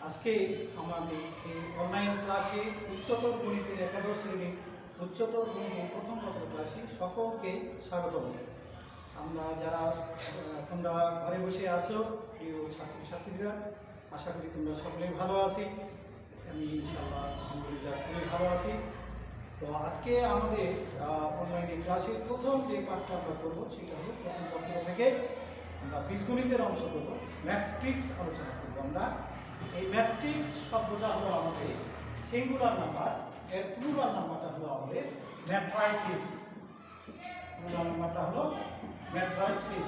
আজকে আমাদের এই অনলাইন ক্লাসে উচ্চতর গণিতের একাদশ শ্রেণীর উচ্চতর গণিতের প্রথম পত্র ক্লাসে সকলকে স্বাগতম। আমরা যারা তোমরা ঘরে বসে আছো প্রিয় ছাত্রছাত্রীরা, আশা করি তোমরা সকলেই ভালো আছি। আমি ইনশাআল্লাহ আলহামদুলিল্লাহ খুবই ভালো আছি। তো আজকে আমাদের অনলাইনে ক্লাসের প্রথম যে পাঠটা আমরা করবো সেটা হলো প্রথম পত্র থেকে আমরা বীজগণিতের অংশ করব, ম্যাট্রিক্স আলোচনা করবো। আমরা এই ম্যাট্রিক্স শব্দটা হলো আমাদের সিঙ্গুলার নাম্বার, এর প্লুরাল নাম্বারটা হলো আমাদের ম্যাট্রাইসিস। প্লুরাল নাম্বারটা হলো ম্যাট্রাইসিস।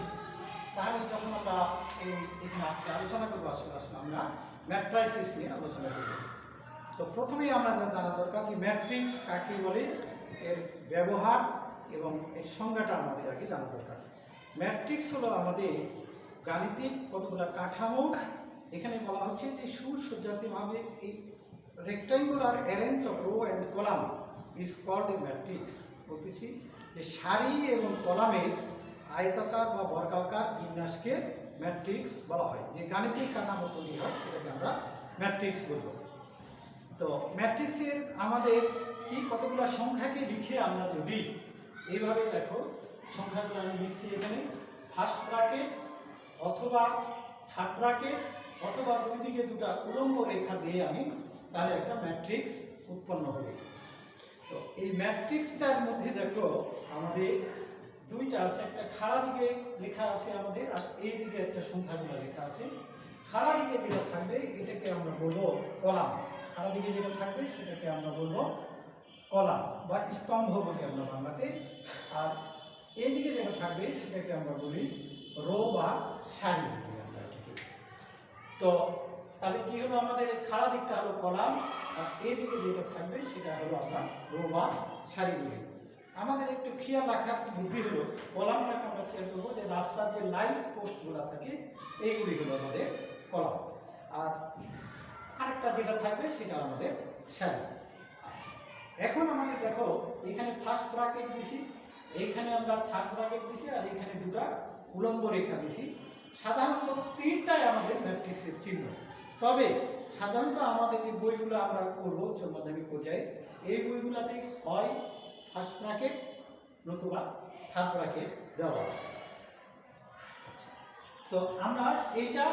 তাহলে যখন আমরা এখানে আজকে আলোচনা করবো, আসলে আমরা ম্যাট্রাইসিস নিয়ে আলোচনা করব। তো প্রথমেই আমরা জানা দরকার যে ম্যাট্রিক্স কাকে বলে, এর ব্যবহার এবং এর সংজ্ঞাটা আমাদের আগে জানা দরকার। ম্যাট্রিক্স হলো আমাদের গাণিতিক কতগুলো কাঠামো। এখানে বলা হচ্ছে যে সুসজ্জিতভাবে এই rectangular arrange of row and column is called a matrix. বলতেছি যে সারি এবং কলামের আয়তাকার বা বর্গাকার বিন্যাসকে ম্যাট্রিক্স বলা হয়। যে গাণিতিক কাঠামো তৈরি হয় সেটাকে আমরা ম্যাট্রিক্স বলব। তো ম্যাট্রিক্সের আমাদের কি কতগুলো সংখ্যাকে লিখে আমরা যদি এইভাবে দেখো, সংখ্যাগুলো আমি লিখছি এখানে ফার্স্ট ব্র্যাকেট অথবা থার্ড ব্র্যাকেট অথবা দুই দিকে দুটা উলম্ব রেখা দিয়ে আমি তাহলে একটা ম্যাট্রিক্স উৎপন্ন হবে। তো এই ম্যাট্রিক্সটার মধ্যে দেখো আমাদের দুইটা আছে, একটা খাড়া দিকে লেখা আছে আমাদের, আর এই দিকে একটা সংখ্যাগুলো লেখা আছে। খাড়া দিকে যেটা থাকবে এটাকে আমরা বলবো কলাম। খাড়া দিকে যেটা থাকবে সেটাকে আমরা বলবো কলাম বা স্তম্ভ বলি আমরা বাংলাতে। আর এইদিকে যেটা থাকবে সেটাকে আমরা বলি রো বা সারি বলি আমরা এটাকে। তো তাহলে কি হলো, আমাদের খাড়া দিকটা হলো কলাম, আর এইদিকে যেটা থাকবে সেটা হলো আমরা রো বা সারি বলি। আমাদের একটু খেয়াল রাখার বুদ্ধি হলো, কলামটাকে আমরা খেয়াল করবো যে রাস্তার যে লাইট পোস্টগুলো থাকে এইগুলি হলো আমাদের কলাম, আর আরেকটা যেটা থাকবে সেটা আমাদের সারি। এখন আমাদের দেখো এখানে ফার্স্ট ব্র্যাকেট দিছি, এইখানে আমরা থার্ড ব্র্যাকেট দিছি, আর এখানে দুটা উলম্ব রেখা দিছি। সাধারণত তিনটাই আমাদের ম্যাট্রিক্সের চিহ্ন। তবে সাধারণত আমাদের যে বইগুলো আমরা করবো উচ্চ মাধ্যমিক পর্যায়ে, এই বইগুলোতে হয় ফার্স্ট ব্র্যাকেট নতুবা থার্ড ব্র্যাকেট দেওয়া আছে। তো আমরা এইটা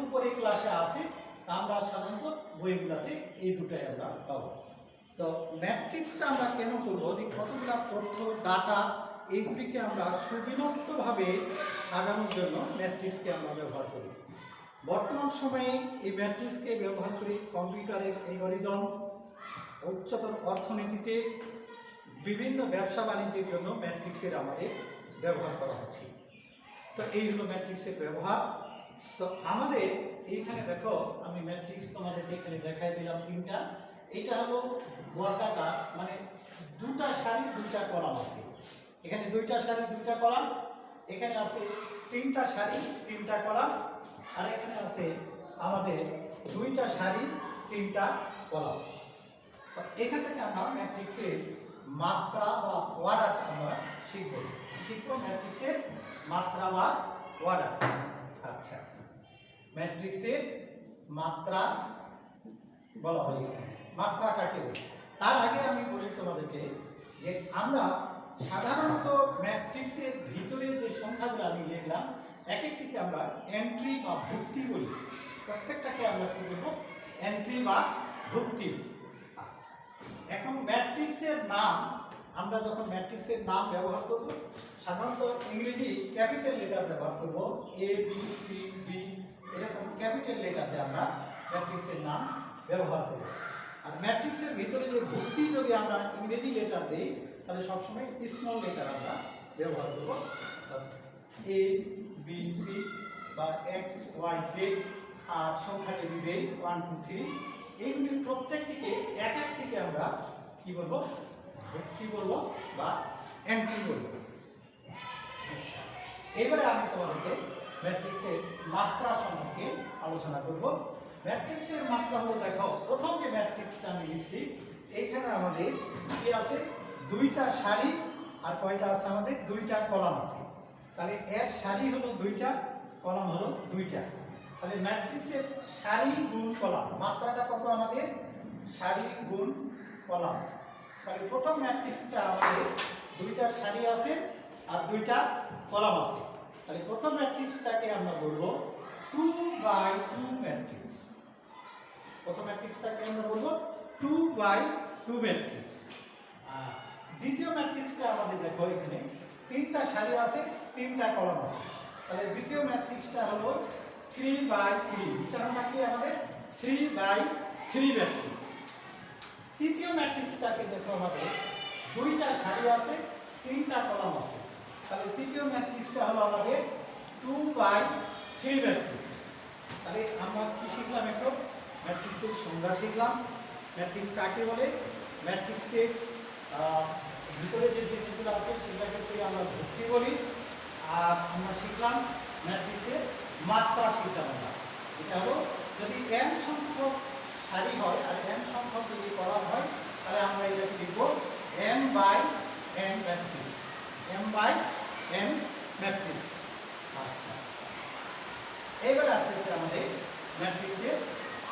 উপরে ক্লাসে আছে, তা আমরা সাধারণত বইগুলোতে এই দুটাই আমরা পাবো। তো ম্যাট্রিক্সটা আমরা কেন করবো, যে কতগুলো তথ্য ডাটা এইগুলিকে আমরা সুবিন্যস্তভাবে সাজানোর জন্য ম্যাট্রিক্সকে আমরা ব্যবহার করি। বর্তমান সময়ে এই ম্যাট্রিক্সকে ব্যবহার করি কম্পিউটারের অ্যালগরিদম, উচ্চতর অর্থনীতিতে, বিভিন্ন ব্যবসা বাণিজ্যের জন্য ম্যাট্রিক্সের আমাদের ব্যবহার করা হচ্ছে। তো এই হলো ম্যাট্রিক্সের ব্যবহার। তো আমাদের এইখানে দেখো আমি ম্যাট্রিক্স তোমাদেরকে এখানে দেখাই দিলাম তিনটা। এটা হলো বর্গাকার, মানে দুটা সারি দুটা কলাম আছে। এখানে দুইটা সারি দুইটা কলাম, এখানে আছে তিনটা সারি তিনটা কলাম, আর এখানে আছে আমাদের দুইটা সারি তিনটা কলাম। তো এখান থেকে আমরা ম্যাট্রিক্সের মাত্রা বা অর্ডার আমরা শিখব ম্যাট্রিক্সের মাত্রা বা অর্ডার। আচ্ছা, ম্যাট্রিক্সের মাত্রা বলা হয়, মাত্রা কাকে বলি। তার আগে আমি বলি তোমাদেরকে যে আমরা সাধারণত ম্যাট্রিক্সের ভিতরে যে সংখ্যাগুলো আমি লিখলাম এক একটিকে আমরা এন্ট্রি বা ভুক্তি বলি। প্রত্যেকটাকে আমরা কি বলবো, এন্ট্রি বা ভুক্তি। আচ্ছা, এখন ম্যাট্রিক্সের নাম, আমরা যখন ম্যাট্রিক্সের নাম ব্যবহার করব সাধারণত ইংরেজি ক্যাপিটাল লেটার ব্যবহার করব, এ বি সি ডি, এরকম ক্যাপিটাল লেটার দিয়ে আমরা ম্যাট্রিক্সের নাম ব্যবহার করব। আর ম্যাট্রিক্সের ভিতরে যে ভুক্তি যদি আমরা ইংরেজি লেটার দিই তাহলে সবসময় স্মল লেটার আমরা ব্যবহার করব। এ বি সি বা এক্স ওয়াই জেড, আর সংখ্যা যদি দেই 1 2 3, এইগুলি প্রত্যেকটিকে এক একটিকে আমরা কি বলবো, ভুক্তি বলবো বা এন্ট্রি বলবো। এবারে আমি তোমাদেরকে ম্যাট্রিক্সের মাত্রা সম্পর্কে আলোচনা করব। ম্যাট্রিক্সের মাত্রা হলো, দেখো প্রথম যে ম্যাট্রিক্সটা আমি লিখছি এইখানে আমাদের কি আছে, দুইটা সারি আর কয়টা আছে আমাদের, দুইটা কলাম আছে। তাহলে এর সারি হলো দুইটা, কলাম হলো দুইটা। তাহলে ম্যাট্রিক্সের সারি গুণ কলাম, মাত্রাটা কত আমাদের? সারি গুণ কলাম। তাহলে প্রথম ম্যাট্রিক্সটা আমাদের দুইটা সারি আছে আর দুইটা কলাম আছে। তাহলে প্রথম ম্যাট্রিক্সটাকে আমরা বলবো 2/2 ম্যাট্রিক্স। প্রথম ম্যাট্রিক্সটাকে আমরা বলবো 2/2 ম্যাট্রিক্স। আর দ্বিতীয় ম্যাট্রিক্সটা আমাদের দেখো এখানে তিনটা সারি আছে, তিনটা কলাম আছে। তাহলে দ্বিতীয় ম্যাট্রিক্সটা হলো 3/3। উচ্চারণটা কি আমাদের? 3/3 ম্যাট্রিক্স। তৃতীয় ম্যাট্রিক্সটাকে দেখো আমাদের দুইটা সারি আছে, তিনটা কলাম আছে। তাহলে তৃতীয় ম্যাট্রিক্সটা হলো আমাদের 2/3 ম্যাট্রিক্স। তাহলে আমরা কি শিখলাম? একটু ম্যাট্রিক্সের সংজ্ঞা শিখলাম। ম্যাট্রিক্স কাকে বলে? ম্যাট্রিক্সের ভিতরে যে জিনিসগুলো আছে সেটাকে আমরা ভর্তি বলি। আর আমরা শিখলাম ম্যাট্রিক্সের মাত্রা শিখলাম আমরা। এটা হলো যদি n সংখ্যক সারি হয় আর n সংখ্যক যদি কলাম হয় তাহলে আমরা এটাকে লিখব m/n ম্যাট্রিক্স। m/n matrix. আচ্ছা, এবার আসতেছে আমাদের ম্যাট্রিক্সের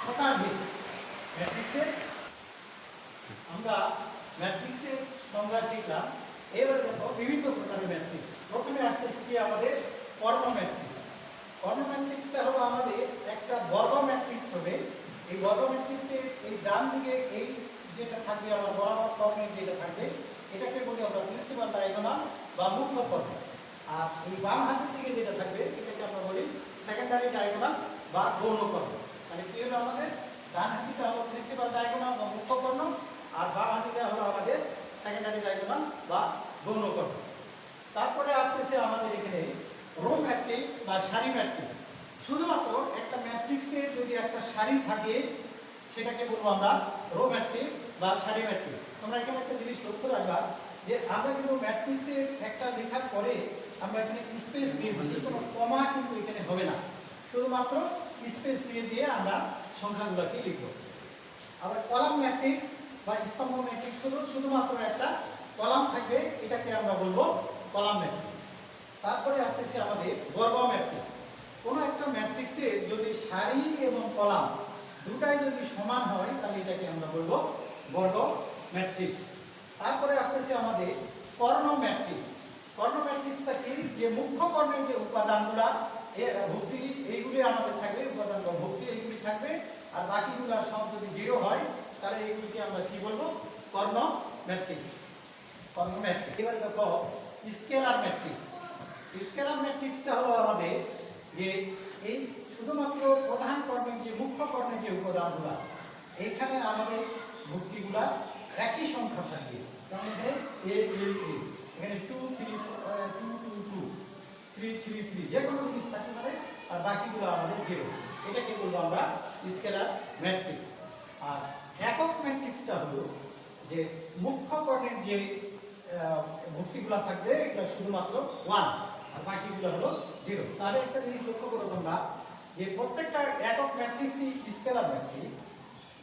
প্রকার ভিত্তি। ম্যাট্রিক্সের আমরা ম্যাট্রিক্সের সংজ্ঞা শিখলাম। এবার দেখো বিভিন্ন প্রকারের ম্যাট্রিক্স। প্রথমে আসতেছে কি আমাদের কর্ণ ম্যাট্রিক্স। কর্ণ ম্যাট্রিক্সটা হলো আমাদের একটা বর্গ ম্যাট্রিক্স হবে। এই বর্গ ম্যাট্রিক্সের এই ডান দিকে এই যেটা থাকবে আমার বরাবর কর্ণের যেটা থাকবে এটাকে বলি আমরা প্রিন্সিপাল ডায়াগোনাল বা মুখ্য কর্ণ। আর এই বাম হাতের দিকে যেটা থাকবে এটাকে আমরা বলি সেকেন্ডারি ডায়াগোনাল বা গৌণ কর্ণ। তাহলে কি হলো আমাদের? ডান হাতিটা হলো প্রিন্সিপাল ডায়াগোনাল বা মুখ্য কর্ণ, আর বাম হাতিটা হলো আমাদের সেকেন্ডারি ডায়াগোনাল বা গৌণ কর্ণ। তারপরে আসতেছে আমাদের এখানে রো ম্যাট্রিক্স বা সারি ম্যাট্রিক্স। শুধুমাত্র একটা ম্যাট্রিক্সের যদি একটা সারি থাকে সেটাকে বলবো আমরা রো ম্যাট্রিক্স বা সারি ম্যাট্রিক্স। তোমরা এখানে একটা জিনিস লক্ষ্য রাখবা যে আমরা কিন্তু ম্যাট্রিক্সের একটা লেখার পরে আমরা এখানে স্পেস দিয়ে দিচ্ছি, কোনো কমা কিন্তু এখানে হবে না, শুধুমাত্র স্পেস দিয়ে দিয়ে আমরা সংখ্যাগুলোকে লিখব। আবার কলাম ম্যাট্রিক্স বা স্তম্ভ ম্যাট্রিক্স হলো শুধুমাত্র একটা কলাম থাকবে, এটাকে আমরা বলবো কলাম ম্যাট্রিক্স। তারপরে আসতেছে আমাদের বর্গ ম্যাট্রিক্স। কোনো একটা ম্যাট্রিক্সের যদি সারি এবং কলাম দুটাই যদি সমান হয় তাহলে এটাকে আমরা বলবো বর্গ ম্যাট্রিক্স। তারপরে আসতেছে আমাদের কর্ণ ম্যাট্রিক্স। কর্ণ ম্যাট্রিক্সটা কি? যে মুখ্য কর্ণের যে উপাদানগুলা ভুক্তি এইগুলি আমাদের থাকবে, উপাদান বা ভুক্তি এইগুলি থাকবে, আর বাকিগুলো সব যদি 0 হয় তাহলে এইগুলিকে আমরা কি বলবো? কর্ণ ম্যাট্রিক্স। কর্ণ ম্যাট্রিক্স। এবার দেখো স্কেলার ম্যাট্রিক্স। স্কেলার ম্যাট্রিক্সটা হলো আমাদের যে এই শুধুমাত্র প্রধান কর্ণের যে মুখ্য কর্ণের যে উপাদানগুলা এইখানে আমাদের ভুক্তিগুলা একই সংখ্যা থাকবে। যেমন এখানে a a a, এখানে 2 3 2 2 2 3 3 3 যে কোনো জিনিস থাকতে পারে, আর বাকিগুলো আমাদের 0। এটাকে বলবো আমরা স্কেলার ম্যাট্রিক্স। আর একক ম্যাট্রিক্সটা হলো যে মুখ্য কর্ণের যে ভুক্তিগুলো থাকবে এটা শুধুমাত্র 1 আর বাকিগুলো হলো 0। তাহলে একটা জিনিস লক্ষ্য করো তোমরা যে প্রত্যেকটা একক ম্যাট্রিক্সই স্কেলার ম্যাট্রিক্স,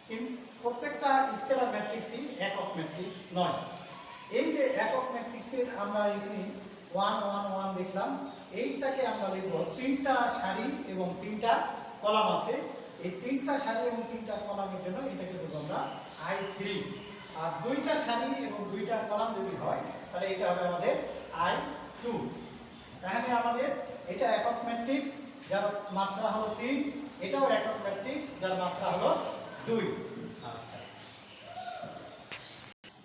কিন্তু প্রত্যেকটা স্কেলার ম্যাট্রিক্সই একক ম্যাট্রিক্স নয়। এই যে একক ম্যাট্রিক্সের আমরা এখানে 1 1 1 দেখলাম, এইটাকে আমরা লিখব তিনটা সারি এবং তিনটা কলাম আছে। এই তিনটা সারি এবং তিনটা কলামের জন্য এটাকে বলবো আমরা I3। আর দুইটা সারি এবং দুইটা কলাম যদি হয় তাহলে এটা হবে আমাদের I2। তাহলে আমাদের এটা একক ম্যাট্রিক্স যার মাত্রা হলো 3, এটাও একক ম্যাট্রিক্স যার মাত্রা হলো 2। আচ্ছা,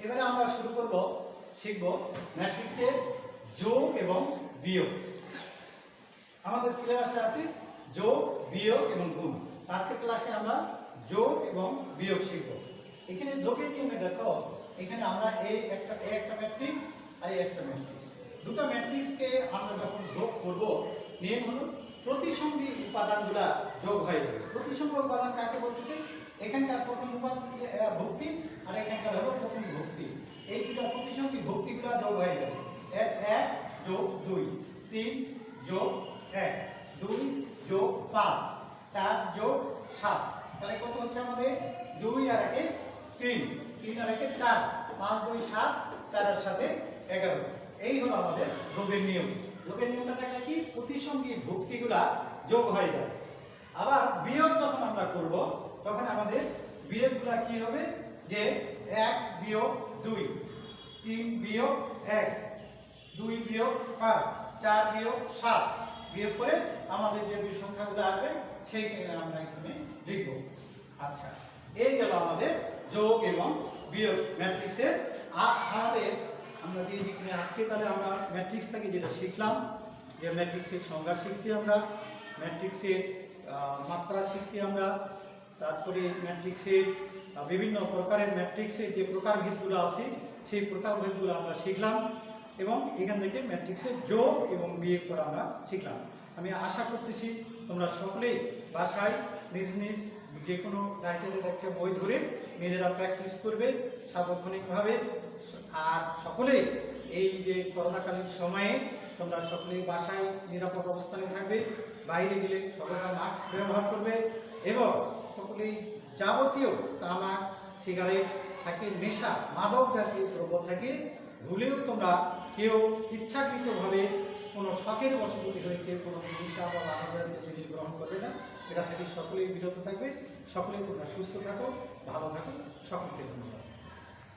এবারে আমরা শুরু করব, শিখব ম্যাট্রিক্সের যোগ এবং বিয়োগ। আমাদের সিলেবাসে আছে যোগ, বিয়োগ এবং গুণ। আজকের ক্লাসে আমরা যোগ এবং বিয়োগ শিখব। এখানে যোগের নিয়মে দেখো, এখানে আমরা এই একটা ম্যাট্রিক্স আর এই একটা ম্যাট্রিক্স, দুটো ম্যাট্রিক্সকে আমরা যখন যোগ করব নিয়ম হলো প্রতিসঙ্গী উপাদানগুলা যোগ হয়ে যাবে। প্রতিসঙ্গী উপাদান কাকে বলতে? এখানকার প্রথম ভুক্তি আর এখানকার হলো প্রথম ভুক্তি, এই দুটো প্রতিসঙ্গী ভুক্তিগুলা যোগ হয়ে যাবে। 1 যোগ 2, 3 যোগ 1, 2 যোগ 5, 4 যোগ 7। তাহলে কত হচ্ছে আমাদের? 2 আর 1 3, 3 আর 1 4, 5 2 7, 4 এর সাথে 11। এই হলো আমাদের যোগের নিয়ম। যোগের নিয়মটা থাকে কি? প্রতিসঙ্গী ভুক্তিগুলা যোগ হয়ে যাবে। আবার বিয়োগ যখন আমরা করব তখন আমাদের বিয়োগগুলো কি হবে, যে 1 বিয়োগ 2, 3 বিয়োগ 1, 2 বিয়োগ 5, 4 বিয়োগ 7 বিয়োগ করে আমাদের যে দুই সংখ্যাগুলো আসবে সেইখানে আমরা এখানে লিখব। আচ্ছা, এই গেল আমাদের যোগ এবং বিয়োগ ম্যাট্রিক্সের। আমাদের আমরা যে এখানে আজকে তাহলে আমরা ম্যাট্রিক্স থেকে যেটা শিখলাম, যে ম্যাট্রিক্সের সংজ্ঞা শিখছি আমরা, ম্যাট্রিক্সের মাত্রা শিখছি আমরা, তারপরে ম্যাট্রিক্সের বিভিন্ন প্রকারের ম্যাট্রিক্সের যে প্রকারভেদগুলো আছে সেই প্রকারভেদগুলো আমরা শিখলাম, এবং এখান থেকে ম্যাট্রিক্সের যোগ এবং বিয়োগ করা আমরা শিখলাম। আমি আশা করতেছি তোমরা সকলেই বাসায় নিজ নিজ যে কোনো লাইব্রেরির একটা বই ধরে নিজেরা প্র্যাকটিস করবে সার্বক্ষণিকভাবে। আর সকলেই এই যে করোনাকালীন সময়ে তোমরা সকলেই বাসায় নিরাপদ অবস্থানে থাকবে, বাইরে গেলে সকলেরা মাস্ক ব্যবহার করবে, এবং সকলেই যাবতীয় তামাক, সিগারেট থাকে, নেশা, মাদক জাতীয় দ্রব্য থেকে ভুলেও তোমরা কেউ ইচ্ছাকৃতভাবে কোনো শখের বশবর্তী হয়ে কেউ কোনো নেশা বা মাদক জাতীয় জিনিস গ্রহণ করবে না। এটা থেকে সকলেই বিরত থাকবে। সকলেই তোমরা সুস্থ থাকো, ভালো থাকো, সকলকে ধন্যবাদ।